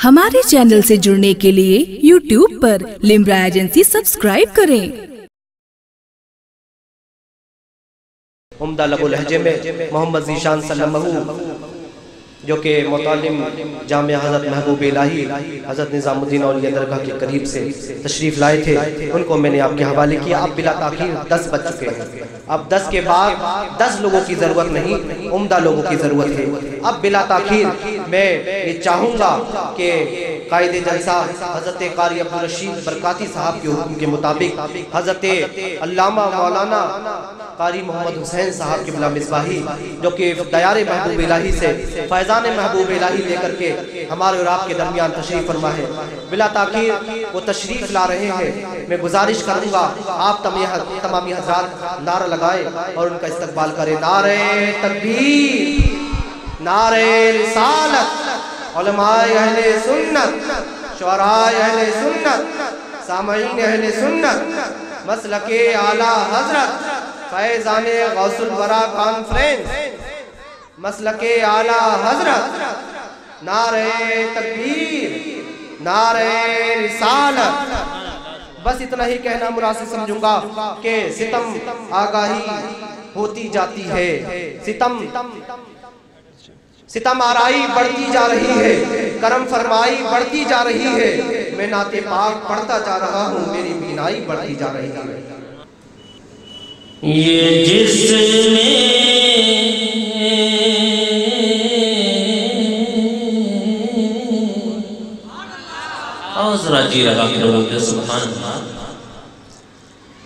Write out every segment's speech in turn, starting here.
हमारे चैनल से जुड़ने के लिए YouTube पर लिम्रा एजेंसी सब्सक्राइब करें। उम्दा लघु लहजे में मोहम्मद ज़ीशान सल्लल्लाहु जो कि मुतालिम जामिया हज़रत महबूब इलाही हज़रत निज़ामुद्दीन औलिया दरगाह के करीब से तशरीफ़ लाए थे, उनको मैंने आपके हवाले किया। अब बिला ताख़ीर 10 बज चुके हैं। अब 10 के बाद 10 लोगों की ज़रूरत नहीं, उम्दा लोगों की ज़रूरत है। अब बिला ताख़ीर मैं ये चाहूँगा कि कायदे जलसा हज़रत क़ारी अब्दुल रशीद बरकाती साहब के हुक्म के मुताबिक हज़रत अल्लामा मौलाना क़ारी मोहम्मद हुसैन साहब क़िबला मिसबाही जो कि दयारे महबूब इलाही से फैज़ान महबूब इलाही लेकर के हमारे और आपके दरमियान तशरीफ़ फरमा है। बिला ताक़ीर वो तशरीफ़ ला रहे हैं। मैं गुजारिश करूँगा आप तमामी हज़रात नारा लगाए और उनका इस्तक़बाल करें। नारे तकबीर, नारे रिसालत, उलमाए अहले सुन्नत, शुअराए अहले सुन्नत, सामईन अहले सुन्नत, मसलके आला हज़रत फैज़ाने गौसुल वरा कॉन्फ्रेंस, मसलके आला हज़रत, नारे तकबीर, नारे रिसालत। बस इतना ही कहना मुनासिब समझूंगा कि सितम आगाही होती जाती है, सितम आराई बढ़ती जा रही है, करम फरमाई बढ़ती जा रही है। मैं नाते पाक पढ़ता जा रहा हूँ, मेरी बीनाई बढ़ती जा रही है। ये जिसमें औज़रा जी लगा के बोलते सुभान अल्लाह।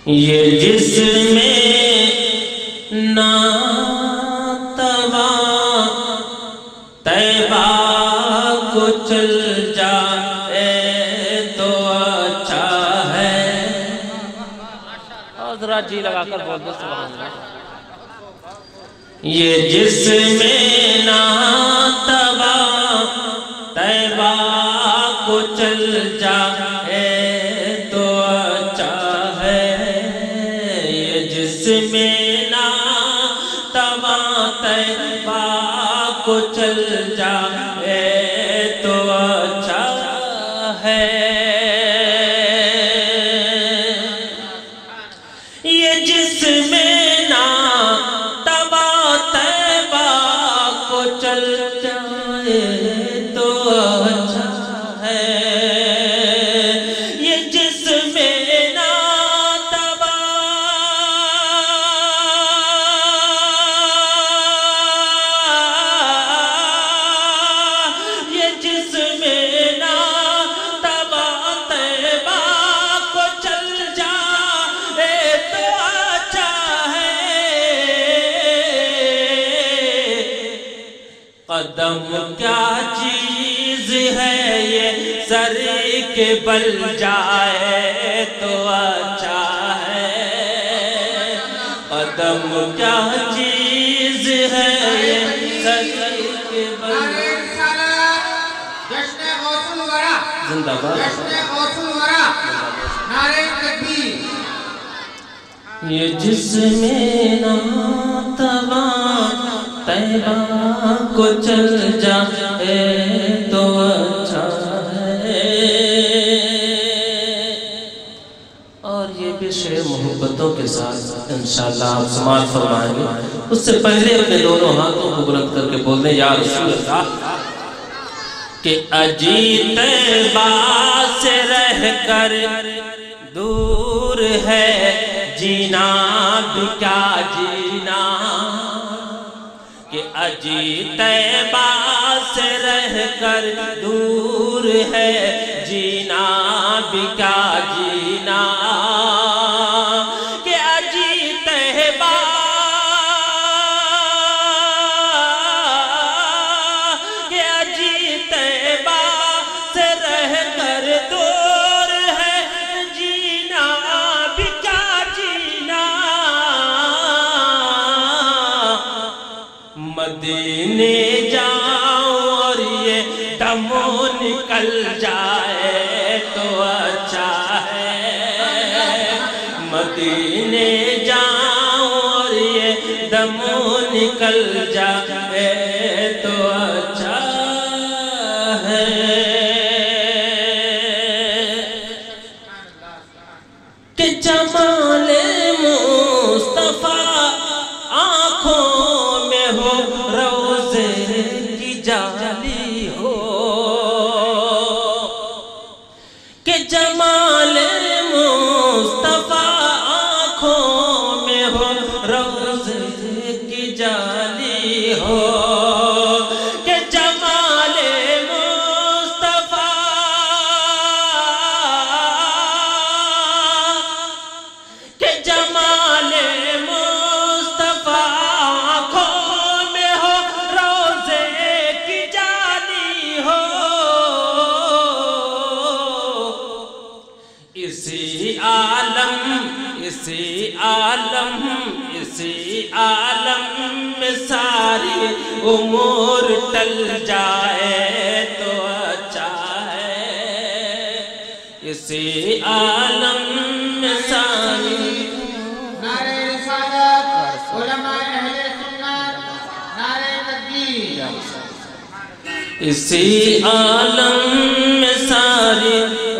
ये जिसमें नातवा तैबा को चल जाए तो अच्छा है। औज़रा जी लगा कर बोलते सुभान अल्लाह। ये जिसमें नातवा तैबा को चल जाए तो अच्छा है। ये जिसमें ना तवा तैबा को चल जाए तो अच्छा है। ये जिसमें ना तवा तैबा को चल जाए तो अच्छा है। ये जिसमें ना तबा ये जिसमें ना तबा तैबा को चल जाए तो अच्छा है। कदम क्या चीज है ये सर के बल जाए तो अच्छा है। कदम क्या चीज है ये सर के बल जिंदाबाद। ये जिसमें नातवा तैबा को चल जाए तो अच्छा है। और ये भी शेर मोहब्बतों के साथ इंशाअल्लाह आप समाअत फरमाएंगे। उससे पहले अपने दोनों हाथों को बुलंद करके बोल दें या रसूल अल्लाह कि अजी तैबा से रहकर दूर है जीना भी क्या जीना। कि अजी तैबा से रहकर दूर है जीना भी क्या जीना। कि अजी तैबा कि अजी तैबा से रहकर दूर है जीना भी क्या जीना। मदीने जाऊं और ये दमो निकल जाए तो अच्छा है। मदीने जाऊं और ये दमो निकल जाए तो अच्छा है। इसी आलम में सारी उम्र टल जाए तो अच्छा है। इसी आलम में सारी नारे रिसालत उलमाए अहले सुन्नत नारे तकबीर। इसी आलम में सारी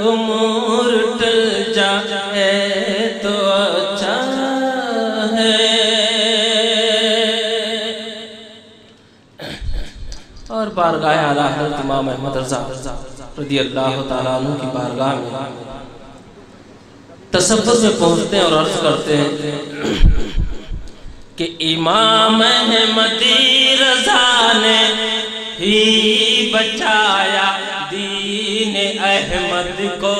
उम्र टल जाए तो अच्छा है। और बारगाह आला हज़रत इमाम अहमद रज़ा रज़ियल्लाहु तआला अन्हु की बारगाह में तसव्वुफ़ में पहुँचते हैं और अर्ज़ करते हैं कि इमाम अहमदी रज़ा ने ही बचाया दीन अहमद को।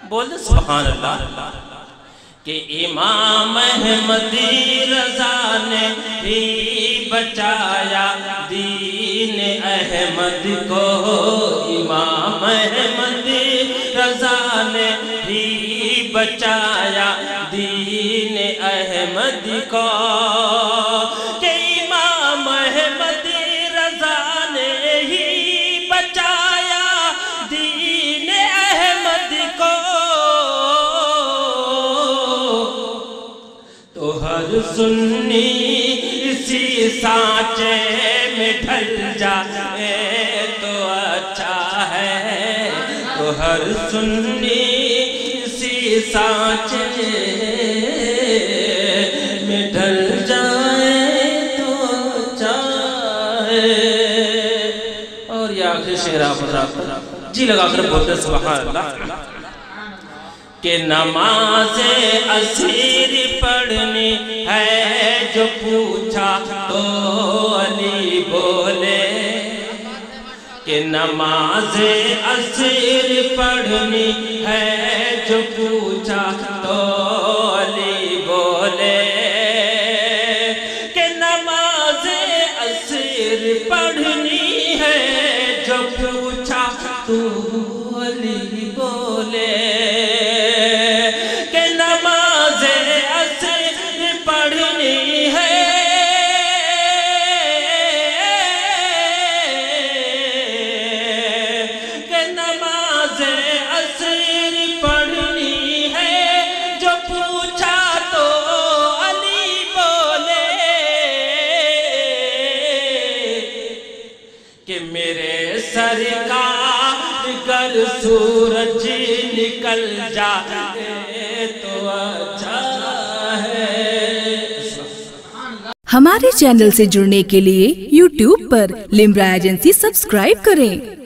बोल दे सुभान अल्लाह। कि इमाम अहमदी रज़ा ने ही बचाया दीन अहमद को। इमाम अहमदी रज़ा ने ही बचाया दीन अहमद को। कि इमाम अहमदी रज़ा ने ही बचाया दीन अहमद को। तो हर सुन्नी इसी सांचे में ढल जाए तो अच्छा है। तो हर सुन्नी इसी सांचे में ढल जाए तो अच्छा है। और ये आखिरी शेर आप जी लगाकर बोलते सुभान अल्लाह। कि नमाज़े असीर पढ़नी है जो पूछा तो अली बोले। कि नमाज़े असीर पढ़नी है जो पूछा तो अली बोले। कि नमाज़े असीर पढ़नी है जो पूछा तो अली बोले। कि मेरे सरकार कर सूरज निकल जाए तो अच्छा है। हमारे चैनल से जुड़ने के लिए YouTube पर लिम्रा एजेंसी सब्सक्राइब करें।